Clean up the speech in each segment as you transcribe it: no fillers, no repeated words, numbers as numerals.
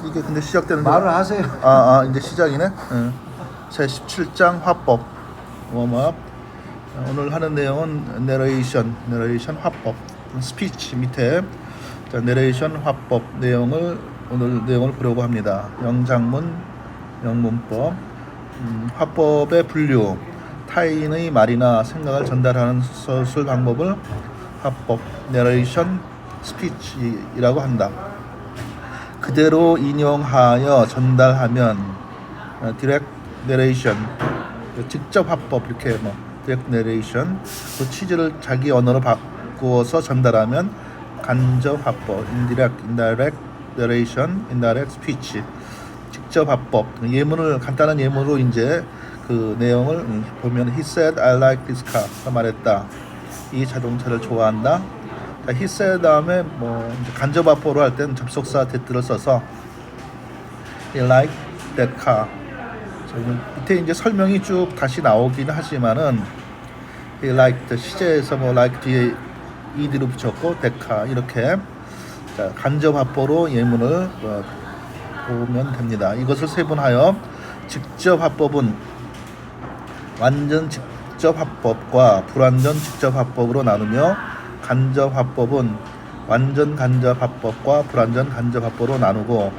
이게 근데 시작되는 말을 하세요. 이제 시작이네. 제 17장 화법 웜업. 오늘 하는 내용은 내레이션 화법, 스피치 밑에 자, 내레이션 화법 오늘 내용을 보려고 합니다. 영장문, 영문법, 화법의 분류, 타인의 말이나 생각을 전달하는 서술 방법을 화법, 내레이션, 스피치라고 한다. 그대로 인용하여 전달하면 디렉트 내레이션, 직접 화법 이렇게 디렉트 내레이션, 그 취지를 자기 언어로 바꾸어서 전달하면 간접 화법, indirect narration, indirect speech, 직접 화법. 간단한 예문으로 이제 그 내용을 보면 he said I like this car. 말했다. 이 자동차를 좋아한다. he said 다음에 이제 간접 화법으로 할 때는 접속사 that를 써서 he liked that car. 밑에 이제 설명이 쭉 다시 나오긴 하지만은 he liked 시제에서 like 뒤에 ed를 붙였고 that car 이렇게 자, 간접 화법으로 예문을 보면 됩니다. 이것을 세분하여 직접 화법은 완전 직접 화법과 불완전 직접 화법으로 나누며 간접 화법은 완전 간접 화법과 불완전 간접 화법으로 나누고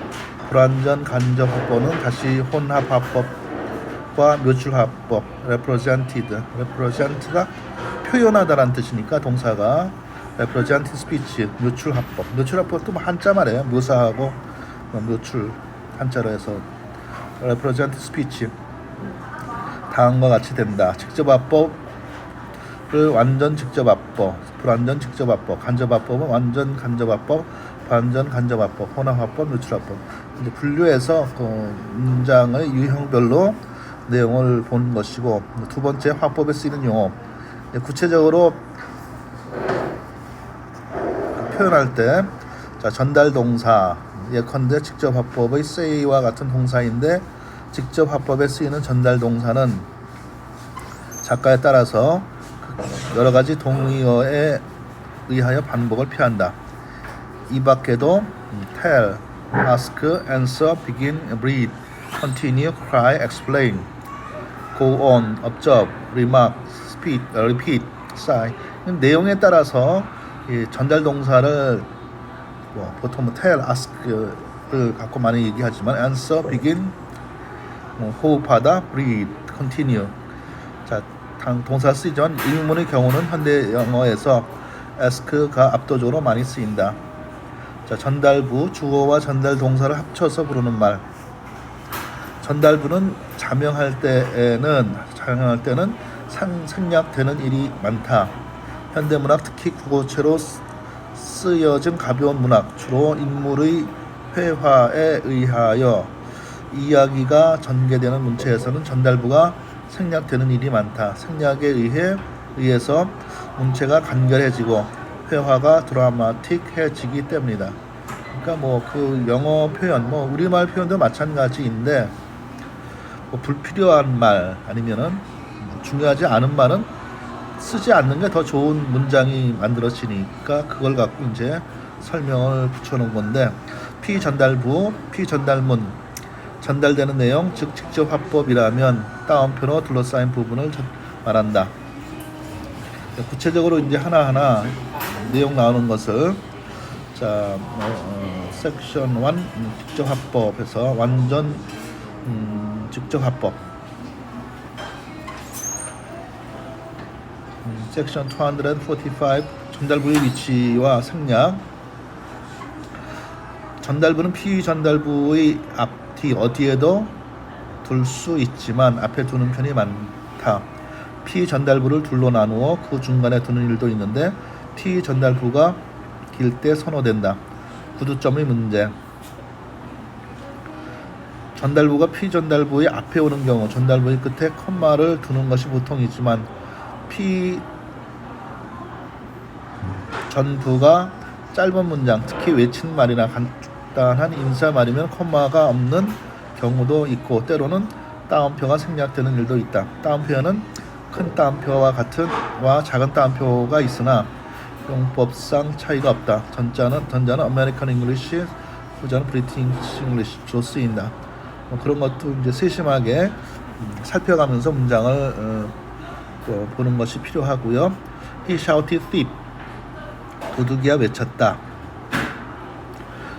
불완전 간접 화법은 다시 혼합 화법과 묘출 화법, represent가 표현하다라는 뜻이니까 동사가 represent speech, 묘출 화법. 묘출 화법도 한자 말이에요. 묘사하고 묘출 한자로 해서 represent speech 다음과 같이 된다. 직접 화법을 완전 직접 화법, 불완전 직접 화법, 간접 화법은 완전 간접 화법, 반전 간접 화법, 혼합 화법, 묘출 화법. 이제 분류해서 그 문장의 유형별로 내용을 본 것이고 두 번째 화법에 쓰이는 용어. 구체적으로 표현할 때 자, 전달 동사 예컨대 직접 화법의 say와 같은 동사인데 직접 화법에 쓰이는 전달 동사는 작가에 따라서 여러 가지 동의어에 의하여 반복을 피한다. 이 밖에도 tell, ask, answer, begin, breathe, continue, cry, explain, go on, observe, remark, speak, repeat, sigh 내용에 따라서 이 전달 동사를 보통 tell, ask를 갖고 많이 얘기하지만 answer, begin, 호흡하다, breathe, continue 자, 동사 쓰이지만 일문의 경우는 현대 영어에서 ask가 압도적으로 많이 쓰인다. 자, 전달부, 주어와 전달 동사를 합쳐서 부르는 말. 전달부는 자명할 때는 생략되는 일이 많다. 현대문학 특히 국어체로 쓰여진 가벼운 문학, 주로 인물의 회화에 의하여 이야기가 전개되는 문체에서는 전달부가 생략되는 일이 많다. 생략에 의해서 문체가 간결해지고 회화가 드라마틱해지기 때문이다. 그러니까 그 영어 표현, 우리말 표현도 마찬가지인데 불필요한 말 아니면은 중요하지 않은 말은 쓰지 않는 게 더 좋은 문장이 만들어지니까 그걸 갖고 이제 설명을 붙여놓은 건데 피전달부, 피전달문 전달되는 내용, 즉 직접 화법이라면 따옴표로 둘러싸인 부분을 말한다. 구체적으로 이제 하나하나 내용 나오는 것을 자, 섹션 1 직접 화법에서 완전 직접 화법 섹션 245 전달부의 위치와 생략 전달부는 피전달부의 앞, 뒤 어디에도 둘 수 있지만 앞에 두는 편이 많다. 피전달부를 둘로 나누어 그 중간에 두는 일도 있는데 피전달부가 길 때 선호된다. 구두점의 문제 전달부가 피전달부의 앞에 오는 경우 전달부의 끝에 콤마를 두는 것이 보통이지만 피전부가 짧은 문장, 특히 외친 말이나 간단한 인사말이면 콤마가 없는 경우도 있고 때로는 따옴표가 생략되는 일도 있다. 따옴표는 큰 따옴표와 작은 따옴표가 있으나 용법상 차이가 없다. 전자는 아메리칸 잉글리시 후자는 British English 주로 쓰인다. 그런 것도 이제 세심하게 살펴가면서 문장을 보는 것이 필요하고요. He shouted thief. 도둑이야 외쳤다.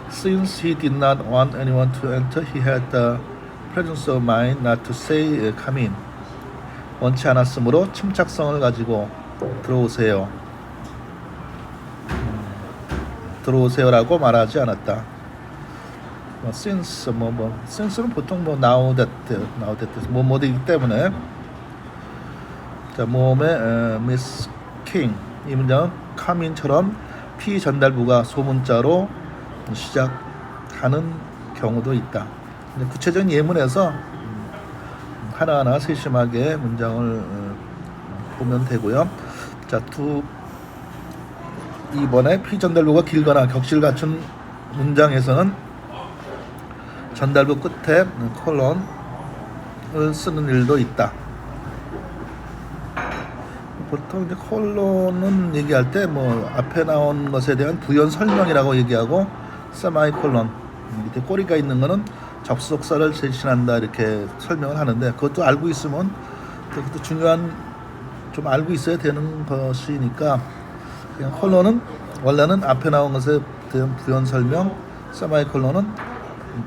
Since he did not want anyone to enter, he had the presence of mind not to say come in. 원치 않았으므로 침착성을 가지고 들어오세요. 들어오세요라고 말하지 않았다. since since는 보통 now that 뭐뭐이기 때문에 자 모험의 Miss King 이 문장은 come in처럼 피 전달부가 소문자로 시작하는 경우도 있다. 구체적인 예문에서 하나하나 세심하게 문장을 보면 되고요. 자, 이번에 피 전달부가 길거나 격실 갖춘 문장에서는 전달부 끝에 콜론을 쓰는 일도 있다. 보통 이제 콜론은 얘기할 때 앞에 나온 것에 대한 부연 설명이라고 얘기하고 세마이콜론 밑에 꼬리가 있는 거는 접속사를 대신한다 이렇게 설명을 하는데 그것도 알고 있으면 그것도 중요한 좀 알고 있어야 되는 것이니까 그냥 콜론은 원래는 앞에 나온 것에 대한 부연 설명, 세마이콜론은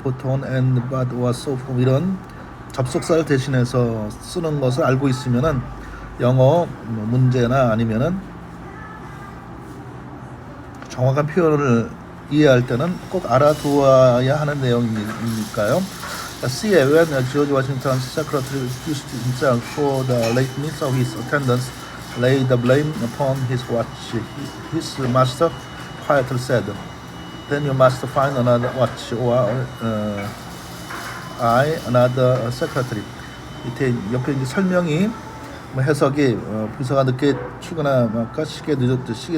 보통은 and, but, was, so 이런 접속사를 대신해서 쓰는 것을 알고 있으면은 영어 문제나 아니면은 정확한 표현을 이해할 때는 꼭 알아두어야 하는 내용이니까요. C에 when George Washington's secretary accused himself for the lateness of his attendance, laid the blame upon his watch. His master quietly said, "Then you must find another watch or another secretary." 밑에 옆에 이제 설명이 해석이 비서가 늦게 출근하니까 시계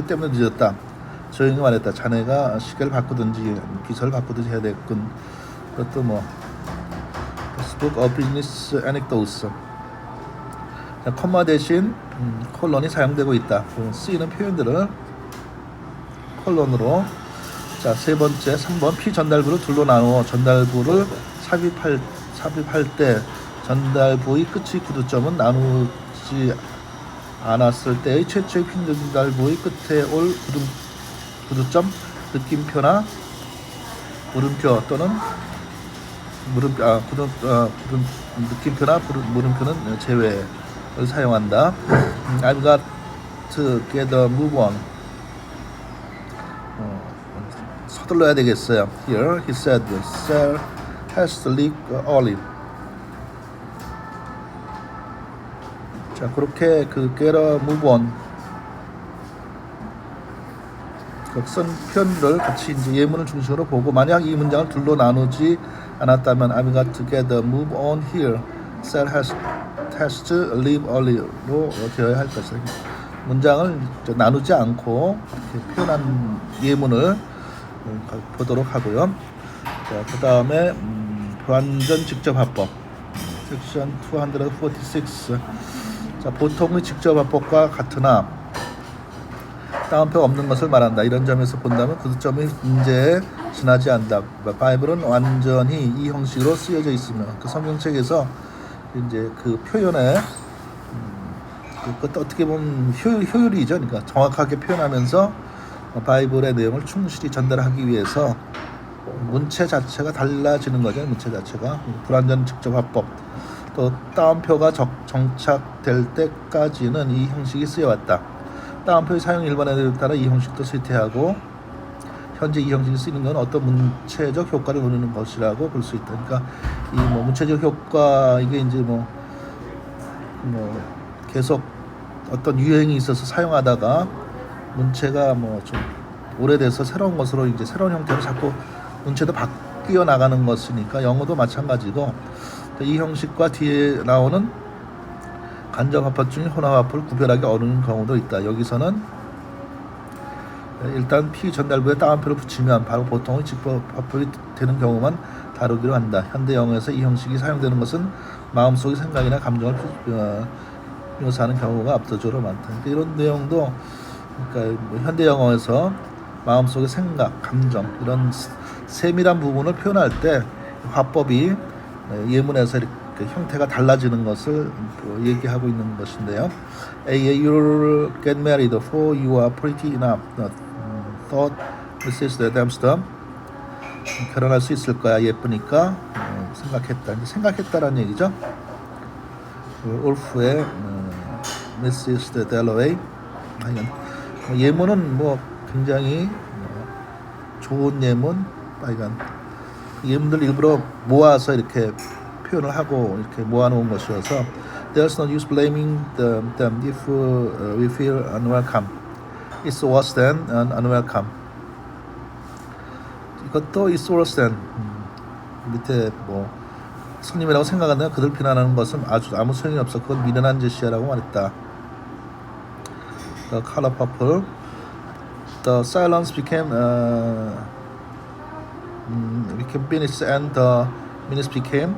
때문에 늦었다. 조용히 말했다. 자네가 시계를 바꾸든지 비서를 바꾸든지 해야 되겠군. 그것도 Book of Business Anecdotes. 콤마 대신 콜론이 사용되고 있다. 쓰이는 표현들을 콜론으로. 자, 세 번째 3번 피 전달부를 둘로 나누어 전달부를 삽입할 때 전달부의 끝의 구두점은 나누지 않았을 때의 최초의 피 전달부의 끝에 올 구두점, 느낌표나 물음표 또는 느낌표나 물음표는 제외를 사용한다. I've got to get a move on. 서둘러야 되겠어요. Here he said, Sir has to leave early. 자, 그렇게 get a move on. 쓴 표현을 같이 이제 예문을 중심으로 보고 만약 이 문장을 둘로 나누지 않았다면 I've got to get a move on here. Sir has to leave early로 되어야 할 것이다. 문장을 나누지 않고 이렇게 표현한 예문을 보도록 하고요. 자, 그 다음에 완전 직접화법 섹션 246. 자, 보통의 직접화법과 같으나 따옴표가 없는 것을 말한다. 이런 점에서 본다면 구두점이 문제에 지나지 않는다. 바이블은 완전히 이 형식으로 쓰여져 있으며 그 성경책에서 이제 그 표현에 그것도 어떻게 보면 효율이죠. 그러니까 정확하게 표현하면서 바이블의 내용을 충실히 전달하기 위해서 문체 자체가 달라지는 거죠. 문체 자체가 불완전 직접화법 또 따옴표가 정착될 때까지는 이 형식이 쓰여왔다. 따옴표의 사용 일반에 따라 이 형식도 쇠퇴하고 현재 이 형식이 쓰이는 건 어떤 문체적 효과를 누리는 것이라고 볼 수 있다. 그러니까 이 문체적 효과 이게 이제 계속 어떤 유행이 있어서 사용하다가 문체가 좀 오래돼서 새로운 것으로 이제 새로운 형태로 자꾸 문체도 바뀌어 나가는 것이니까 영어도 마찬가지고 이 형식과 뒤에 나오는 간접화법 중에 혼합화법을 구별하기 어려운 경우도 있다. 여기서는 일단 피 전달부에 따옴표를 붙이면 바로 보통의 직접화법이 되는 경우만 다루기로 한다. 현대 영어에서 이 형식이 사용되는 것은 마음속의 생각이나 감정을 묘사하는 경우가 압도적으로 많다. 이런 내용도 그러니까 현대 영어에서 마음속의 생각, 감정 이런 세밀한 부분을 표현할 때 화법이 예문에서 이렇게 형태가 달라지는 것을 얘기하고 있는 것인데요. You'll get married for you are pretty enough. Thought Mrs. Dempster. 결혼할 수 있을 거야 예쁘니까 생각했다. 생각했다라는 얘기죠. 울프의 Mrs. Dalloway. 예문은 뭐 굉장히 좋은 예문, 예문들 일부러 모아서 이렇게 표현을 하고 이렇게 모아놓은 것이어서 There's no use blaming them if we feel unwelcome. It's worse than unwelcome. 이것도 it's worse than 밑에 뭐 손님이라고 생각하는 그들 비난하는 것은 아무 소용이 없어. 그건 미련한 짓이야라고 말했다. The color purple. The silence became minutes and the minutes became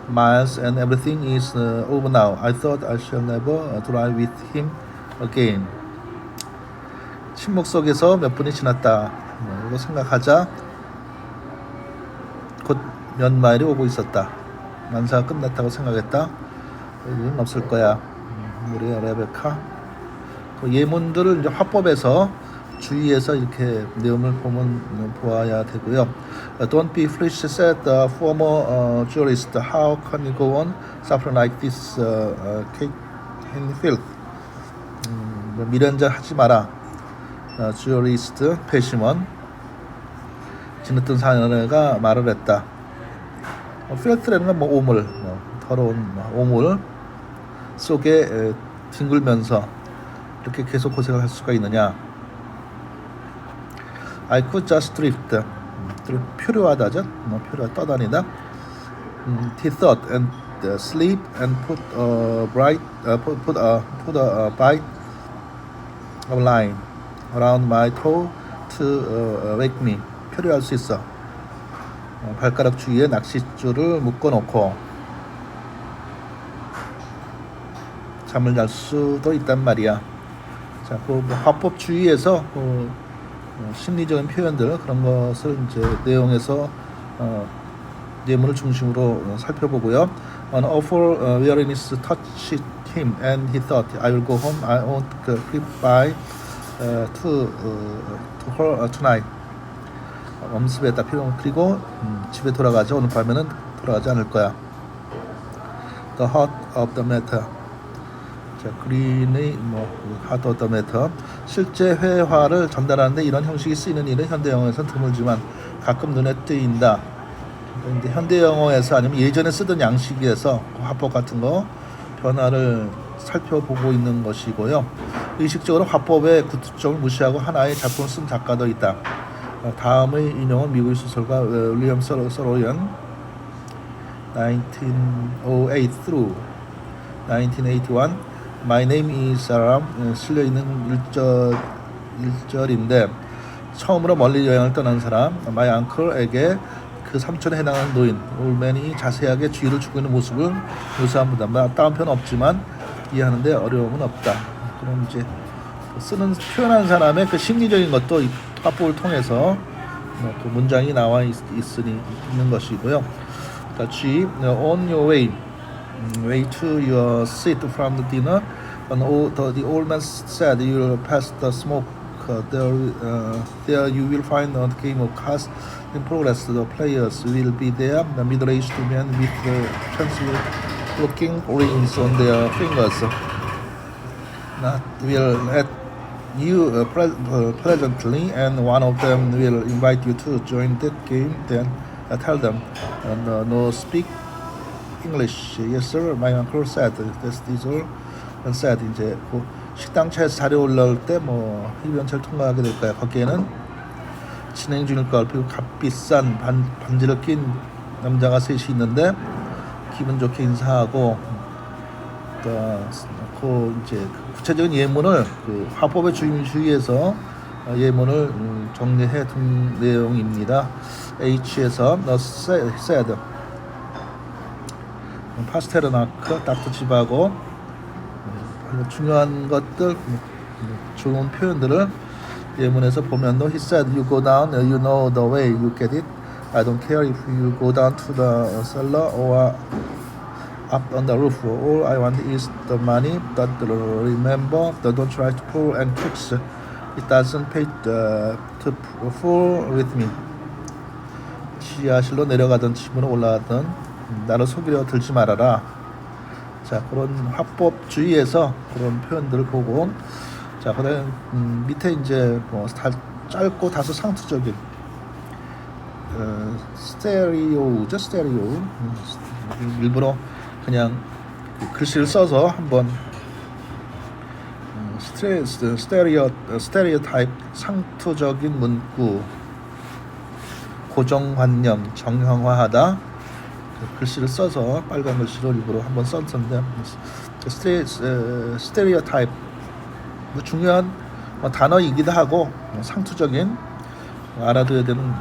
miles and everything is over now. I thought I shall never drive with him again. 침묵 속에서 몇 분이 지났다. 이거 생각하자 곧 몇 마일이 오고 있었다. 만사가 끝났다고 생각했다. 이건 없을 거야. 우리 레베카. 그 예문들을 이제 화법에서 주의해서 이렇게 내용을 보아야 되고요. Don't be foolish, said the former jurist. How can you go on suffering like this, Kate Henfield? 미련자 하지 마라. jurist 배심원 지냈던 사내가 말을 했다. 필트라는 건 뭐 오물, 더러운 오물 속에 뒹굴면서 이렇게 계속 고생을 할 수가 있느냐? I could just drift. 표류하다죠. 떠다니다. He thought and sleep and put a bite of line around my toe to wake me. 표류할 수 있어. 발가락 주위에 낚싯줄을 묶어놓고 잠을 잘 수도 있단 말이야. 자, 그 화법 주의에서 심리적인 표현들 그런 것을 이제 내용에서 예문을 중심으로 살펴보고요. An awful weariness touched him, and he thought, "I will go home. I won't creep by to her tonight." 엄습했다. 그리고 집에 돌아가죠. 오늘 밤에는 돌아가지 않을 거야. The heart of the matter. 자, 그린의 heart of the matter. 실제 회화를 전달하는데 이런 형식이 쓰이는 일은 현대 영어에서는 드물지만 가끔 눈에 띄인다. 근데 현대 영어에서 아니면 예전에 쓰던 양식에서 화법 같은 거 변화를 살펴보고 있는 것이고요. 의식적으로 화법의 구두점을 무시하고 하나의 작품을 쓴 작가도 있다. 다음의 인용은 미국의 소설가 윌리엄 서로연 1908 through 1981 My name is Saram 실려있는 1절인데 처음으로 멀리 여행을 떠난 사람 My uncle에게 그 삼촌에 해당하는 노인 올맨이 자세하게 주의를 주고 있는 모습을 묘사합니다. 다운표는 없지만 이해하는데 어려움은 없다. 그럼 이제 쓰는 표현한 사람의 그 심리적인 것도 화법을 통해서 그 문장이 나와 있는 것이고요. 자, G. On your way to your seat from the dinner, the old man said, "You'll pass the smoke. There you will find a game of cards in progress. The players will be there. The middle-aged men with fancy-looking rings on their fingers. That will let you pleasantly, and one of them will invite you to join that game. Then tell them, no speak English. Yes, sir. My uncle said. This all said. 이제 그 식당 차에서 자리 올라올 때 뭐 흡연차를 통과하게 될 거야. 거기에는 진행 중일 걸 그리고 값비싼 반지를 낀 남자가 셋이 있는데 기분 좋게 인사하고 그 이제 구체적인 예문을 그 화법의 주의에서 예문을 정리해 둔 내용입니다. H에서 The said 파스테르나크 닥터집하고 중요한 것들 좋은 표현들을 예문에서 보면 he said you go down, you know the way, you get it. I don't care if you go down to the cellar or up on the roof. All I want is the money. But remember, don't try to pull and tricks. It doesn't pay to fool with me. 지하실로 내려가던 집으로 올라가던 나를 속이려 들지 말아라. 자, 그런 화법주의에서 그런 표현들을 보고, 자, 그다음 밑에 이제 뭐 짧고 다소 상투적인 스테리오죠, 스테리오. 일부러 그냥 글씨를 써서 한번 스테리오타입, 상투적인 문구, 고정관념, 정형화하다. 글씨를 써서 빨간 글씨로 일부러 한번 썼는데, 스테리오타입 뭐 중요한 단어이기도 하고 상투적인 알아둬야 되는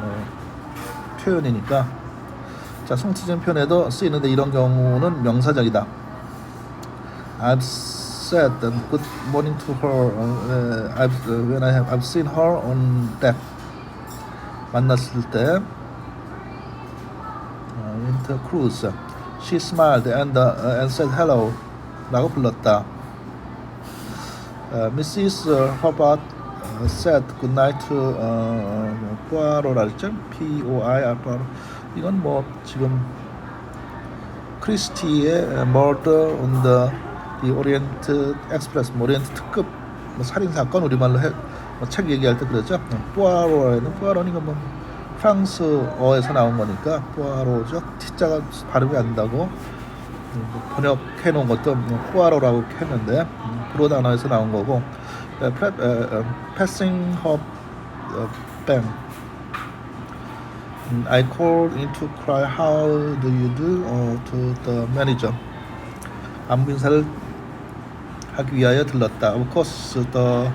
표현이니까. 자, 상투적인 표현에도 쓰이는데 이런 경우는 명사적이다. I've said good morning to her. I've seen her on deck. 만났을 때 winter cruise. She smiled and said hello. 라고 불렀다. Mrs. Hubbard said good night to Poirot라 했죠? P-O-I-R. 이건 뭐 지금 크리스티의 Murder on the Orient Express, 오리엔트 특급 살인 사건, 우리말로 책 얘기할 때 그랬죠. 포아로에는 포아로니까 뭐 프랑스어에서 나온 거니까 포아로죠. T자가 발음이 안 된다고 번역해 놓은 것도 포아로라고 했는데 프로 단어에서 나온 거고. Passing her bank. I called in to cry how do you do to the manager. 안부 인사를 하기 위하여 들렀다. Of course the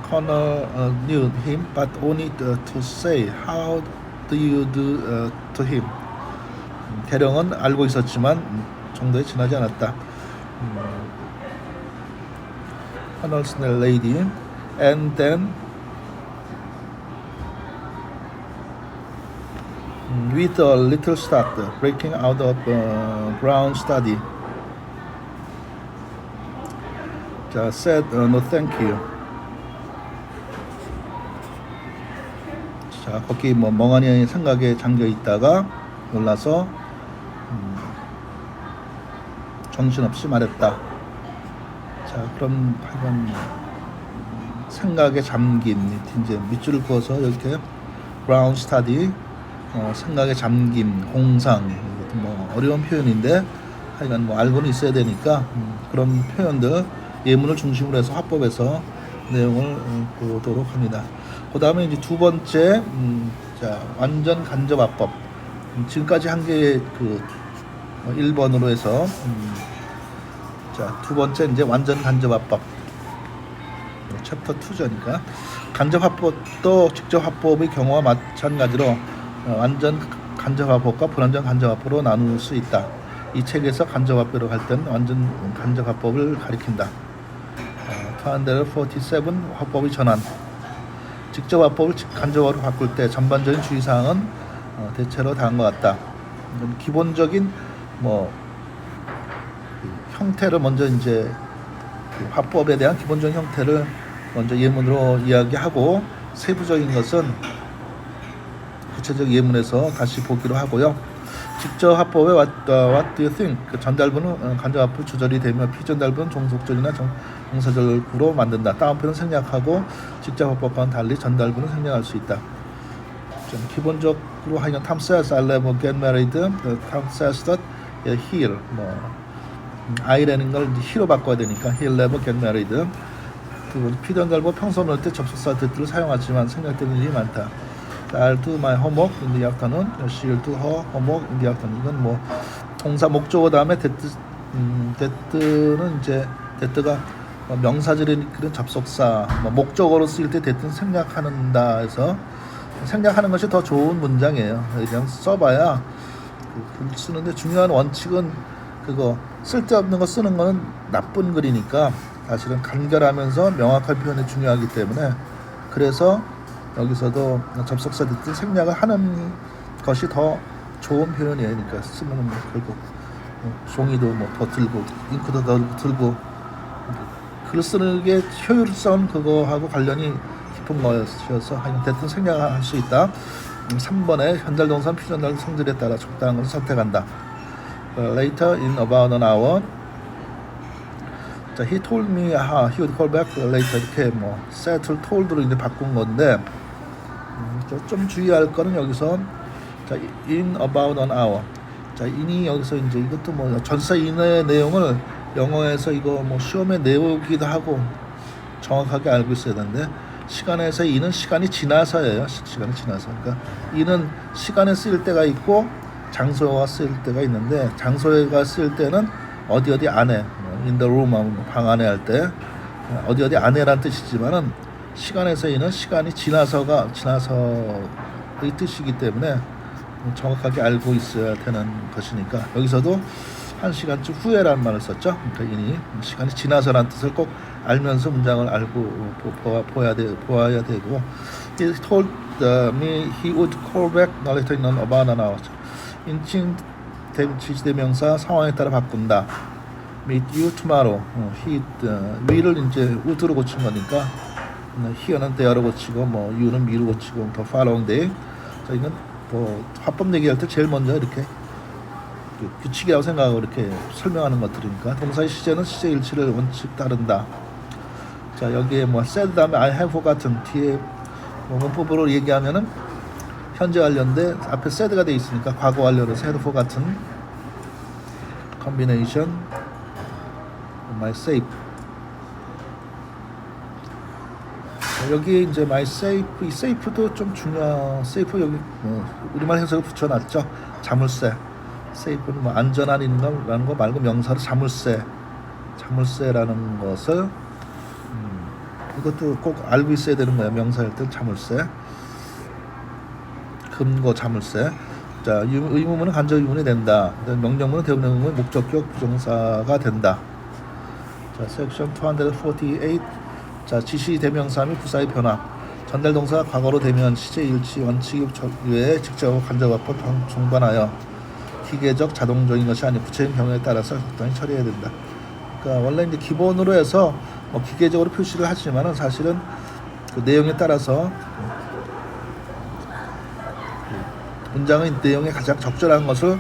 colonel knew him, but only to say how do you do to him. 대령은 알고 있었지만 정도에 지나지 않았다. Colonel's lady, and then with a little start, breaking out of brown study, said no thank you. 자, 거기 뭐 멍하니 생각에 잠겨 있다가 놀라서 정신없이 말했다. 자, 그럼 하여간 생각에 잠긴, 이제 밑줄을 그어서 이렇게 brown study, 생각에 잠김, 공상, 뭐 어려운 표현인데 하여간 뭐 알고는 있어야 되니까 그런 표현들 예문을 중심으로 해서 화법에서 내용을 보도록 합니다. 그 다음에 이제 두 번째, 자, 완전 간접 화법. 지금까지 한 개 1번으로 해서 자, 두 번째 이제 완전 간접 화법. 챕터 2저니까 간접 화법도 직접 화법의 경우와 마찬가지로 완전 간접 화법과 불완전 간접 화법으로 나눌 수 있다. 이 책에서 간접 화법으로 갈 때는 완전 간접 화법을 가리킨다. 247 화법의 전환. 직접 화법을 간접화로 바꿀 때 전반적인 주의사항은 대체로 다른 것 같다. 기본적인 뭐 형태를 먼저 이제 화법에 대한 기본적인 형태를 먼저 예문으로 이야기하고 세부적인 것은 구체적 예문에서 다시 보기로 하고요. 직접 화법의 what do you think? 전달부는 간접화법 조절이 되며 피전달부는 종속절이나 정사절구로 만든다. 다운표는 생략하고 직접 화법과는 달리 전달부는 생략할 수 있다. 좀 기본적으로 하여간 Tom says I'll never get married. Tom says that he'll I라는 걸 he로 바꿔야 되니까 he'll never get married. 피전달부 평소 넣을 때 접속사 that를 사용하지만 생략되는 일이 많다. I'll do my homework in the afternoon. She'll do her homework in the afternoon. 이건 뭐 동사 목적어 다음에 that는 이제 that가 명사절인 그런 접속사, 목적어로 쓰일 때 that는 생략한다 해서 생략하는 것이 더 좋은 문장이에요. 그냥 써봐야 쓰는데 중요한 원칙은 그거 쓸데없는 거 쓰는 거는 나쁜 글이니까 사실은 간결하면서 명확한 표현이 중요하기 때문에 그래서 여기서도 접속사 듣듯 생략을 하는 것이 더 좋은 표현이에요. 그러니까 쓰면 뭐 결국 종이도 뭐 더 들고 잉크도 더 들고 글 쓰는 게 효율성 그거하고 관련이 깊은 것이어서 대뜸 생략할 수 있다. 3번에 현잘동사 피전달 성질에 따라 적당한 것을 선택한다. Later in about an hour. 자, he told me, he would call back later. 이렇게 뭐 set를 told로 이제 바꾼 건데 좀 주의할 거는 여기서 자, in about an hour. 자, in이 여기서 이제 이것도 뭐 전사 in의 내용을 영어에서 이거 뭐 시험에 내오기도 하고 정확하게 알고 있어야 되는데 시간에서 in은 시간이 지나서예요. 시간이 지나서. 그러니까 in은 시간에 쓰일 때가 있고 장소가 쓰일 때가 있는데 장소가 쓰일 때는 어디 안에 in the room 방 안에 할 때 어디 안에란 뜻이지만은 시간에서 in은 시간이 지나서의 뜻이기 때문에 정확하게 알고 있어야 되는 것이니까 여기서도 1시간쯤 후에라는 말을 썼죠. 그러니까 in이 시간이 지나서라는 뜻을 꼭 알면서 문장을 알고 보아야 되고 he told me he would call back later in about an hour. 인칭 지시대명사 상황에 따라 바꾼다. meet you tomorrow. will을 이제 would로 고친 거니까 here는 there로 고치고 뭐 you는 me로 고치고 더 following day. 자, 이건 뭐 화법 얘기할 때 제일 먼저 이렇게 규칙이라고 생각하고 이렇게 설명하는 것들이니까 동사의 시제는 시제 일치를 원칙 따른다. 자, 여기에 뭐 said 다음에 I have forgotten 뒤에 뭐 문법으로 얘기하면은 현재 완료인데 앞에 said가 돼 있으니까 과거 완료로서 had forgotten combination my safe. 여기 이제 my safe, 이 safe도 좀 safe 여기 우리말 해석을 붙여놨죠. 자물쇠. safe는 뭐 안전한 인간이라는 거 말고 명사로 자물쇠라는 것을 이것도 꼭 알고 있어야 되는 거예요. 명사일 때 자물쇠. 금고 자물쇠. 자, 의문문은 간접 의문이 된다. 명령문은 대부분 의문의 목적격 부정사가 된다. 자, 섹션 248. 자, 지시 대명사 및 부사의 변화. 전달 동사가 과거로 되면 시제 일치 원칙 외에 직접 간접어법 종반하여 기계적 자동적인 것이 아닌 구체적인 경우에 따라서 적당히 처리해야 된다. 그러니까 원래 이제 기본으로 해서 뭐 기계적으로 표시를 하지만은 사실은 그 내용에 따라서 문장의 내용에 가장 적절한 것을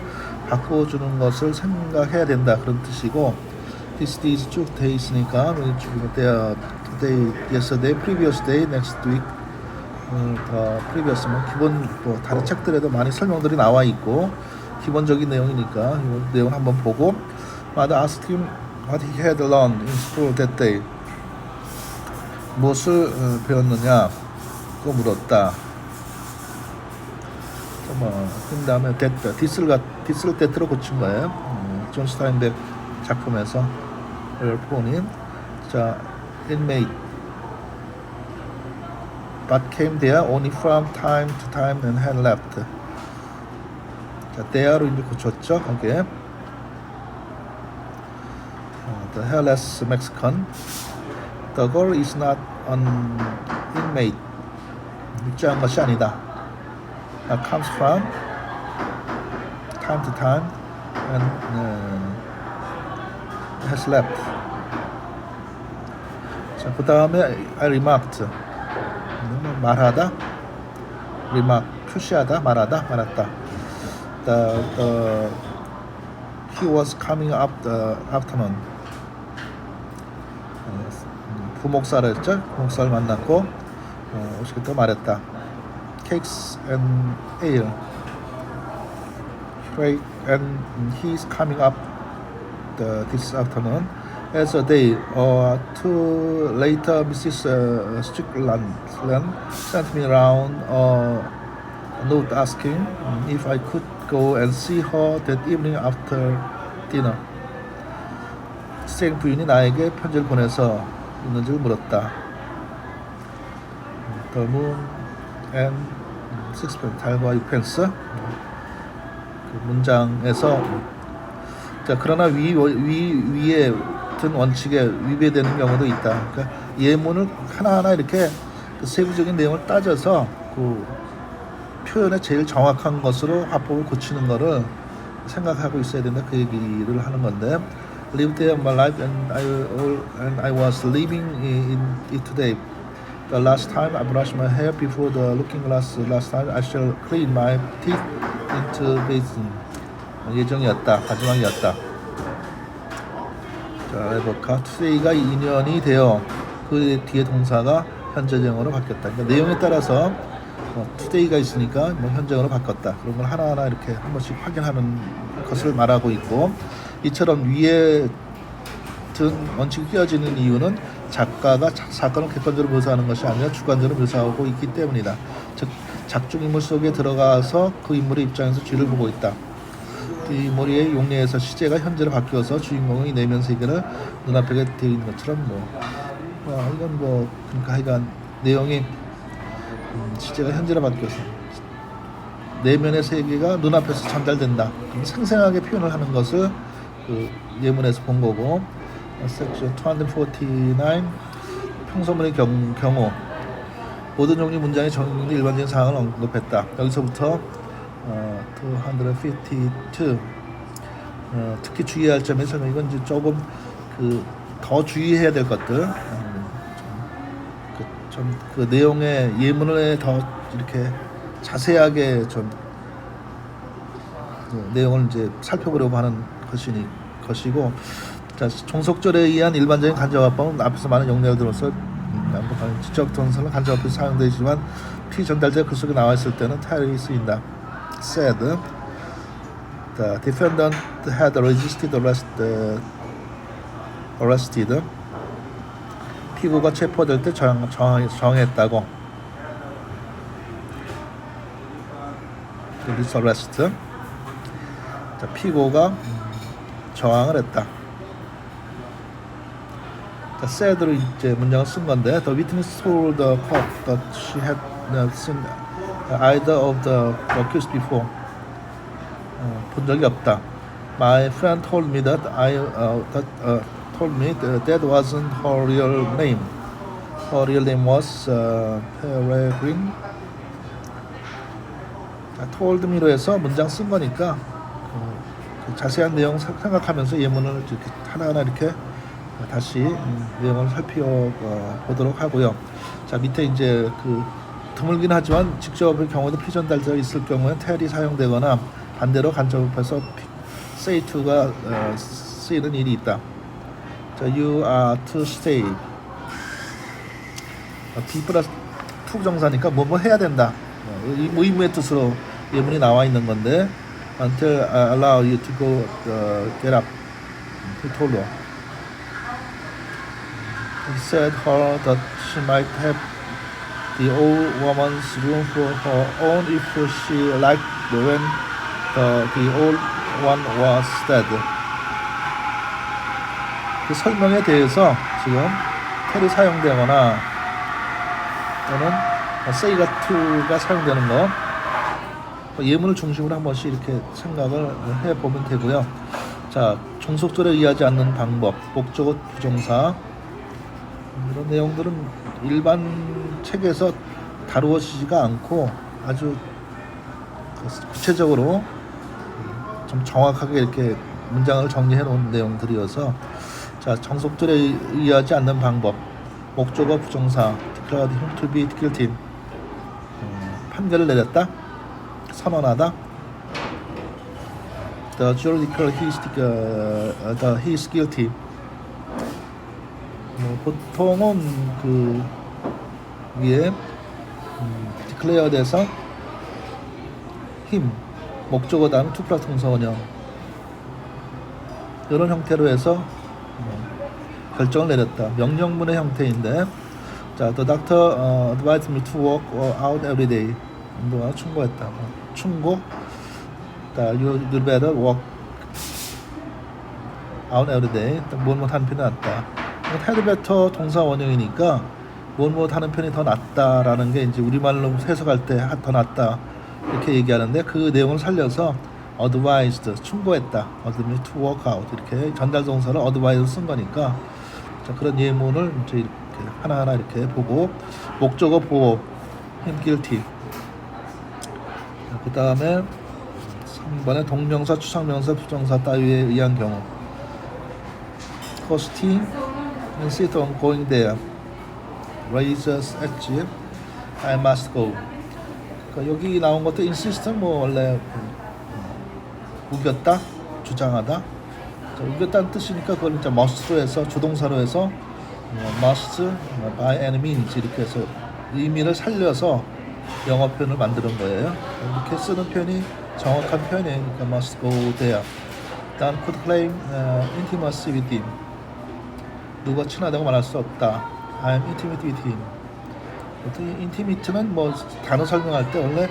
바꿔주는 것을 생각해야 된다. 그런 뜻이고 this days 쭉 돼 있으니까 today, yesterday, previous day, next week previous 뭐 기본 뭐 다른 책들에도 많이 설명들이 나와 있고 기본적인 내용이니까 이 내용을 한번 보고 Mother asked him what he had learned in school that day. 무엇을 배웠느냐 그거 물었다. 그 다음에 this를 that로 고친 거예요. 존 스타인백 작품에서 본인. 자, inmate but came there only from time to time and had left. 자, there로 이제 고쳤죠. 오케이. The hairless Mexican. The girl is not an inmate. 입주한 것이 아니다. Comes from time to time and has left. 자, 그 다음에 I remarked. 말하다. remark 표시하다, 말았다. He was coming up the afternoon. 부목사를 했죠. 부목사를 만났고 오시겠다 말했다. Cakes and ale. And he's coming up this afternoon. As a day or two later, Mrs. Strickland sent me around a note asking if I could go and see her that evening after dinner. 스테인 부인이 나에게 편지를 보내서 있는지를 물었다. The moon and sixpence, 달과 6펜스. 그 문장에서 자, 그러나 위에 든 원칙에 위배되는 경우도 있다. 그러니까 예문을 하나하나 이렇게 그 세부적인 내용을 따져서 그 표현에 제일 정확한 것으로 화법을 고치는 거를 생각하고 있어야 된다. 그 얘기를 하는 건데, lived there my life and I was living in it today. The last time I brushed my hair before the looking glass last time I shall clean my teeth into basin. 예정이었다. 마지막이었다. 자, 해볼까? today가 2년이 되어 그 뒤에 동사가 현재형으로 바뀌었다. 그러니까 내용에 따라서 today가 있으니까 뭐 현재형으로 바꿨다. 그런 걸 하나하나 이렇게 한 번씩 확인하는 것을 말하고 있고, 이처럼 위에 등 원칙이 끼어지는 이유는 작가가 사건을 객관적으로 묘사하는 것이 아니라 주관적으로 묘사하고 있기 때문이다. 즉 작중 인물 속에 들어가서 그 인물의 입장에서 뒤를 보고 있다. 이 머리의 용례에서 시제가 현재로 바뀌어서 주인공의 내면 세계를 눈앞에 되어 있는 것처럼 이건 그러니까 하여간 내용이 시제가 현재로 바뀌어서 내면의 세계가 눈앞에서 전달된다. 생생하게 표현을 하는 것을 그 예문에서 본 거고, 섹션 249 평소문의 경우 모든 종류 문장의 정의된 일반적인 사항을 언급했다. 여기서부터 252 특히 주의해야 할 점에서 이건 이제 조금 더 주의해야 될 것들, 그 내용의 예문을 더 이렇게 자세하게 좀 내용을 이제 살펴보려고 하는 것이고, 자, 종속절에 의한 일반적인 간접화법은 앞에서 많은 용례를 들어서 직접 동사는 간접화법이 사용되지만 피전달자가 글 속에 나와 있을 때는 타일이 쓰인다. said the defendant had resisted arrested. 피고가 체포될 때 저항했다고. arrest. 자, 피고가 저항을 했다. 자, said로 이제 문장을 쓴 건데, the witness told the court that she had not seen either of the accused before. 본 적이 없다. My friend told me that that wasn't her real name. Her real name was Peregrine. told me로 해서 문장 쓴 거니까 그 자세한 내용 생각하면서 예문을 이렇게 하나하나 이렇게 다시 내용을 살펴보도록 하고요. 자, 밑에 이제 드물긴 하지만 직접의 경우도 피전달자가 있을 경우에 텔이 사용되거나 반대로 간접해서 say to가 쓰이는 일이 있다. 자, you are to stay. be 플러스 to 정사니까 뭐 해야 된다. 의무의 뜻으로 예문이 나와 있는 건데, until I allow you to go get up. He told her. He said her that she might have the old woman's room for her own if she liked when the old one was dead. 그 설명에 대해서 지금 텔이 사용되거나 또는 say가 to가 사용되는 거, 예문을 중심으로 한 번씩 이렇게 생각을 해보면 되고요. 자, 종속절에 의하지 않는 방법, 목적어 부정사, 이런 내용들은 일반 책에서 다루어지지가 않고 아주 구체적으로 좀 정확하게 이렇게 문장을 정리해 놓은 내용들이어서, 자, 종속절에 의하지 않는 방법, 목적어 부정사, declared him to be guilty. 판결을 내렸다, 선언하다. The jury declared he is guilty. 보통은 그 위에 declared에서 him, 목적어 다음 to 플러스 동사 원형, 이런 형태로 해서 결정을 내렸다. 명령문의 형태인데, 자, the doctor advised me to walk out every day. 운동화 충고했다. 충고. 자, you better walk out every day. 무엇 하는 편이 낫다. had better 동사 원형이니까 무엇 하는 편이 더 낫다라는 게 이제 우리말로 해석할 때 더 낫다 이렇게 얘기하는데, 그 내용을 살려서 advised, 충고했다. advised to walk out, 이렇게 전달 동사를 advise로 쓴 거니까, 자, 그런 예문을 이제 이렇게 하나하나 이렇게 보고 목적어 보호 him guilty. 그 다음에 3번에 동명사, 추상명사, 부정사 따위에 의한 경우 Costy insist on going there. Raises edge. I must go. 그러니까 여기 나온 것도 insist는 뭐 원래 우겼다, 주장하다. 우겼다는 뜻이니까 그걸 이제 must로 해서 주동사로 해서 must by any means 이렇게 해서 의미를 살려서 영어 표현을 만드는 거예요. 이렇게 쓰는 표현이 정확한 표현이에요. 그러니까 must go there. Dan could claim intimacy with him. 누가 친하다고 말할 수 없다. I'm intimate with him. intimate는 뭐 단어 설명할 때 원래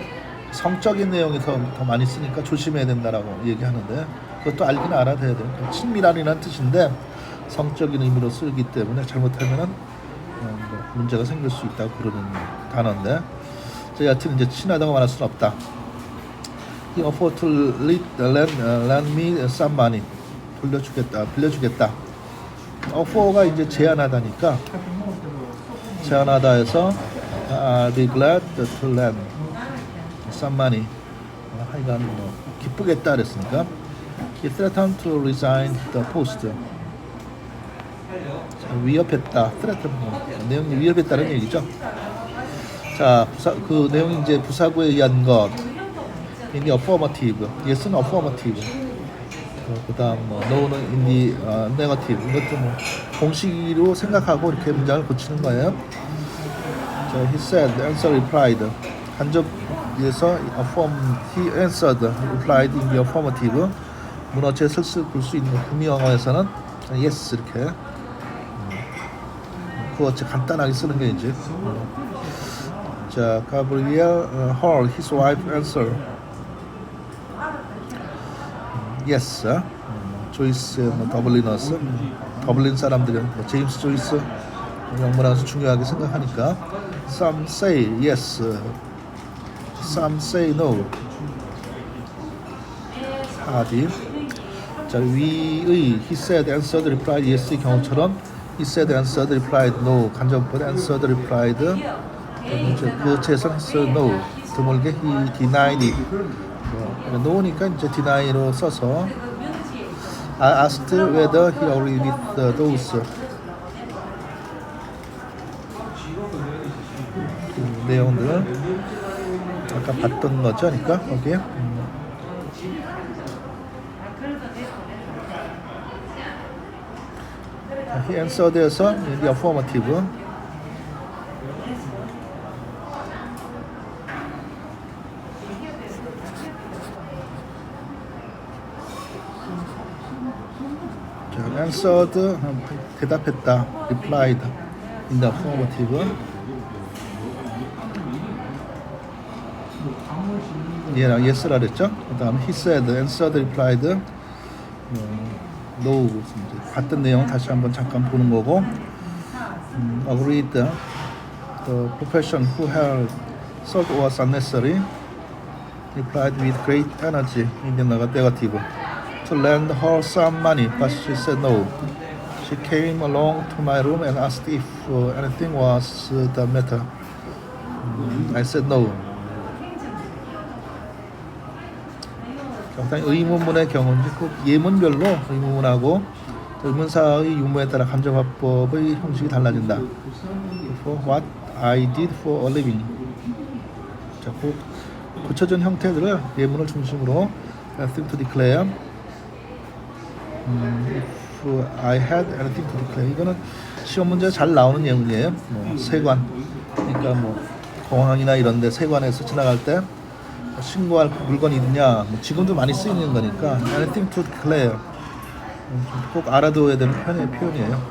성적인 내용이 더 많이 쓰니까 조심해야 된다라고 얘기하는데 그것도 알긴 알아야 돼요. 친밀한이라는 뜻인데 성적인 의미로 쓰기 때문에 잘못하면은 문제가 생길 수 있다고 그러는 단어인데 여하튼 이제 친하다고 말할 수는 없다. He offered to lend me some money. 빌려주겠다. offer가 이제 제안하다니까 제안하다 해서 I'll be glad to lend some money. 하여간 뭐 기쁘겠다 그랬으니까 He threatened to resign the post. 위협했다. 내용이 위협했다는 얘기죠. 자, 그 내용이 이제 부사구에 의한 것. in the affirmative. yes는 affirmative. 그다음 뭐 no는 in the negative. 이것도 뭐 공식으로 생각하고 이렇게 문장을 고치는 거예요. 자, he said, answer replied. 간접에서 he answered, replied in the affirmative. 문어체 슬슬 볼 수 있는 금이 영어에서는 yes 이렇게 그 어째 간단하게 쓰는 게 이제 자, Gabriel heard his wife answer yes. 조이스 뭐 더블리너스 더블린 사람들은 뭐 제임스 조이스 영문학에서 중요하게 생각하니까 some say yes, some say no. 하디 자, 위의 he said, answered, replied yes의 경우처럼 he said, answered, replied no. 간접보다 answered, replied 그 채에서 했어 no. 드물게 he denied it. no니까 이제 deni로 써서 I asked whether he agreed with those. 내용들 아까 봤던 거죠, 그러니까 거기에. He answered에서 in the affirmative. 자, answered 대답했다. replied in the affirmative. 얘랑 yes라 그랬죠. 그 다음에 he said, answered, replied no. 봤던 내용 다시 한번 잠깐 보는 거고 agreed the profession who had thought was unnecessary replied with great energy in the negative to lend her some money but she said no. She came along to my room and asked if anything was the matter. I said no. 상당히 의문문의 경우인데 꼭 예문별로 의문문하고 의문사의 유무에 따라 간접화법의 형식이 달라진다. For what I did for a living. 자, 고쳐진 형태들을 예문을 중심으로 anything to declare. If I had anything to declare. 이거는 시험 문제에 잘 나오는 예문이에요. 뭐 세관. 그러니까 뭐 공항이나 이런데 세관에서 지나갈 때 신고할 물건이 있느냐. 뭐 지금도 많이 쓰이는 거니까 anything to declare. 꼭 알아둬야 되는 표현이에요.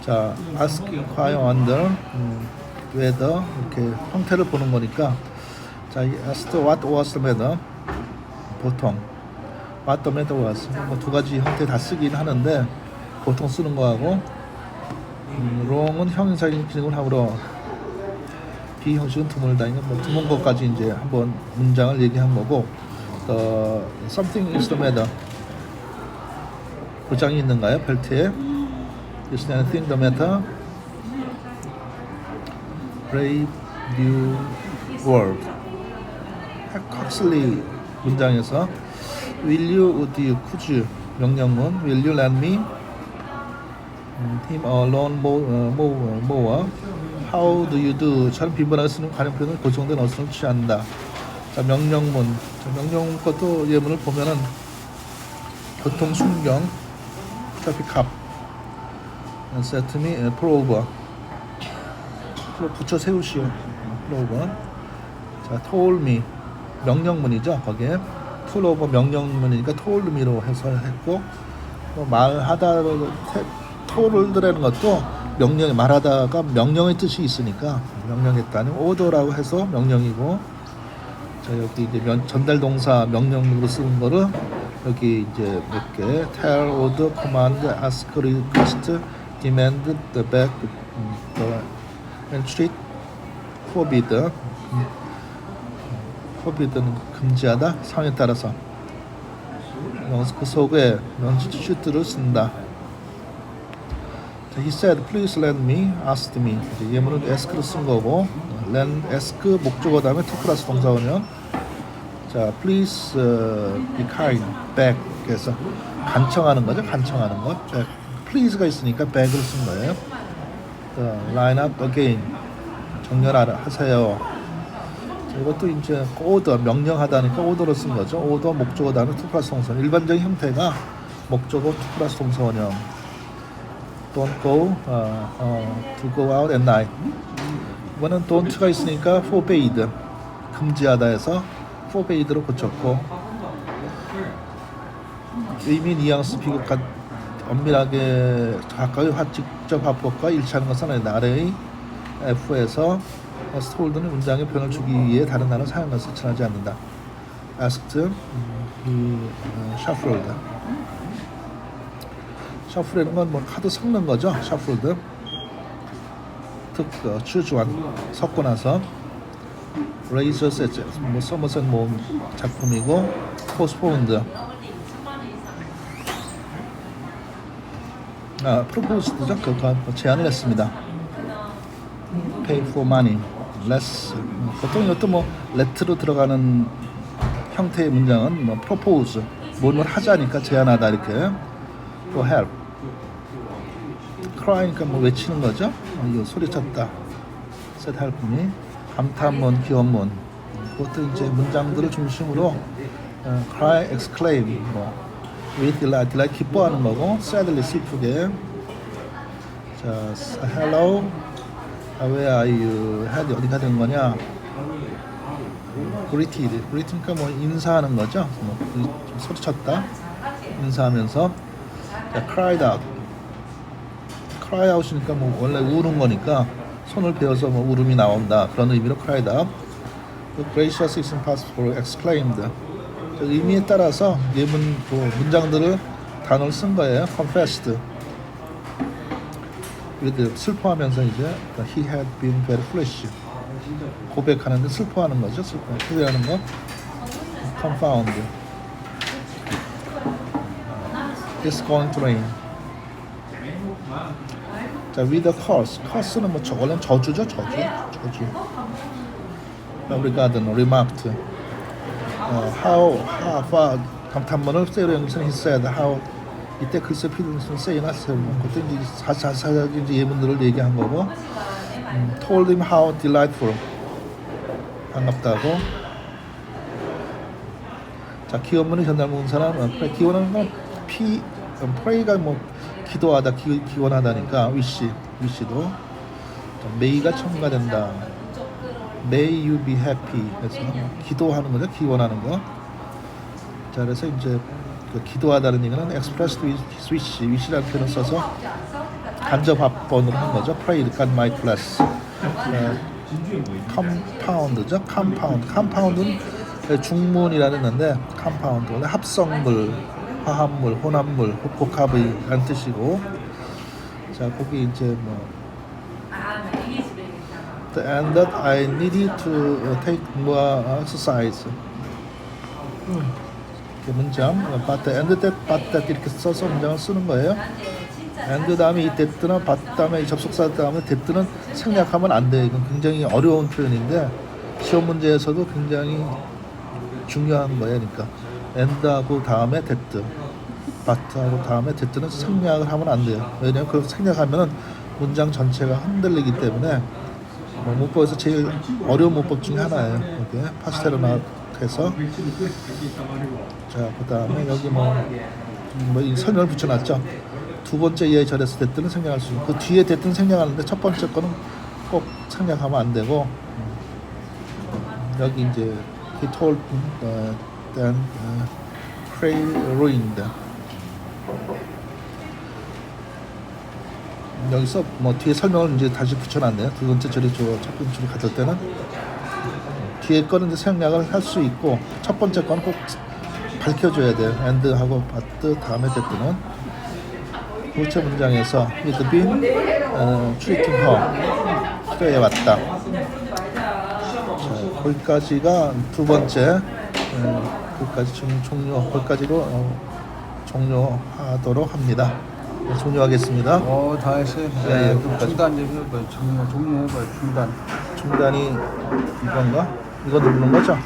자, ask, inquire, wonder, whether 이렇게 형태를 보는 거니까 자, asked what was the matter. 보통 what the matter was 뭐 두 가지 형태 다 쓰긴 하는데 보통 쓰는 거하고 wrong은 형용사적인 기능을 하므로 비형식은 드물다. 뭐 드문 것까지 이제 한번 문장을 얘기한 거고 something is the matter. 고장이 있는가요? 벨트에 Is anything the matter? Brave New World. 헉슬리 문장에서 Will you, would you, could you 명령문 Will you lend me him a lawn mower? How do you do? 처럼 빈번하게 쓰는 관용표현을 고정된 어순을 취한다. 자, 명령문. 자, 명령문 것도 예문을 보면은 교통 순경 traffic cop set me pull over 붙여 세우시오 pull over. 자, told me 명령문이죠. 거기에 pull over 명령문이니까 told me로 해서 했고 말하다 told라는 것도 명령이 말하다가 명령의 뜻이 있으니까 명령했다는 order라고 해서 명령이고 자, 여기 이제 전달 동사 명령으로 쓰는 거를 여기 이제 몇 개 tell, order, command, ask, request, demand, the back, the entreat, forbid. forbid는 금지하다 상황에 따라서 그 속에 should를 쓴다. He said, please lend me, asked me. 예문은 ask를 쓴 거고, lend, ask 목적어 다음에 to 플러스 동사원형. 자, please be kind, beg. 그래서 간청하는 거죠, 간청하는 것. beg. please가 있으니까 beg을 쓴 거예요. line up again. 정렬하세요. 자, 이것도 이제 order, 명령하다니까 order로 쓴 거죠. order 목적어 다음에 to 플러스 동사원. 일반적인 형태가 목적어 to 플러스 동사원형. Don't go to go out at night. 이거는 don't가 있으니까 forbade 금지하다 해서 forbade로 고쳤고 의미 뉘앙스 비교 엄밀하게 가까이 직접 합법과 일치하는 것은 아니다. 아래의 F에서 told는 문장에 변을 주기 위해 다른 단어 사용 것을 지나지 않는다. asked, shuffled. 셔플이라는 건 뭐 카드 섞는 거죠. 셔플드. choose one 섞고 나서 레이저 세트 뭐 서머셋 모음 작품이고 postponed. proposed죠. 그거 제안을 했습니다. pay for money less. 보통 이것도 뭐 let로 들어가는 형태의 문장은 뭐 propose 뭘 하자니까 제안하다 이렇게 for help. cry니까 뭐 외치는 거죠. 이거 소리쳤다. said help me. 감탄문, 기원문. 그것도 이제 문장들을 중심으로 cry, exclaim, 뭐 with delight 기뻐하는 거고 sadly 슬프게. 자, hello, where are you? 어디 가는 거냐? greet니까 뭐 인사하는 거죠. 뭐 소리쳤다. 인사하면서. 자, cried out. cry out이니까 뭐 원래 우는 거니까 손을 베어서 뭐 울음이 나온다 그런 의미로 cried out. gracious is impossible exclaimed. 의미에 따라서 예문 문장들을 단어를 쓴 거예요. confessed with 슬퍼하면서 이제 he had been very foolish 고백하는데 슬퍼하는 거죠. 후회하는 거. confound it's going to rain. 자, with a curse는 뭐 원래는 저주죠, 저주. regard는 remarked. how far 감탄문을 say로 연결해서 he said how 이때 글쎄 필요는 say나 say 그때 이제 자세하게 이제 예문들을 얘기한 거고 told him how delightful 반갑다고. 자, 기원문의 전달문사는 기원하는 건 pray가 뭐 기도하다, 기원하다니까 wish도 may가 첨가된다. May you be happy 해서 기도하는 거죠, 기원하는 거. 자, 그래서 이제 그 기도하다는 얘기는 expressed wish라는 표현을 써서 간접 합본으로 한 거죠. Pray God might bless. compound죠, compound는 중문이라는 건데 compound 원래 합성물, 화합물, 혼합물, 복합의란 뜻이고. 자, 거기 이제 뭐 and that I needed to take more exercise. 문장 but and that but that 이렇게 써서 문장을 쓰는 거예요. and 다음에 이 that는 but 다음에 이 접속사 다음에 that는 생략하면 안 돼요. 이건 굉장히 어려운 표현인데 시험 문제에서도 굉장히 중요한 거예요. 그러니까 and하고 다음에 that, but하고 다음에 that는 생략을 하면 안 돼요. 왜냐하면 그 생략하면은 문장 전체가 흔들리기 때문에 문법에서 제일 어려운 문법 중에 하나예요. 이렇게 파스텔로나해서 자, 그 다음에 여기 이 설명을 붙여놨죠. 두 번째 예절에서 됐든 생략할 수 있고 그 뒤에 됐든 생략하는데 첫 번째 거는 꼭 생략하면 안 되고 여기 이제 he told then pray ruined 여기서 뒤에 설명을 이제 다시 붙여놨네요. 두 번째 절에 첫 번째 줄을 가질 때는 뒤에 거는 이제 생략을 할 수 있고 첫 번째 거는 꼭 밝혀줘야 돼요. and하고 but 다음에 됐든은 부채 문장에서 he'd been treating her 그에 왔다. 자, 거기까지가 두 번째 거기까지 거기까지로 종료하도록 합니다. 네, 종료하겠습니다. 다 했어요. 네, 중단 좀 해봐요. 종료해봐요. 중단. 중단이 이건가? 이거 누르는 거죠?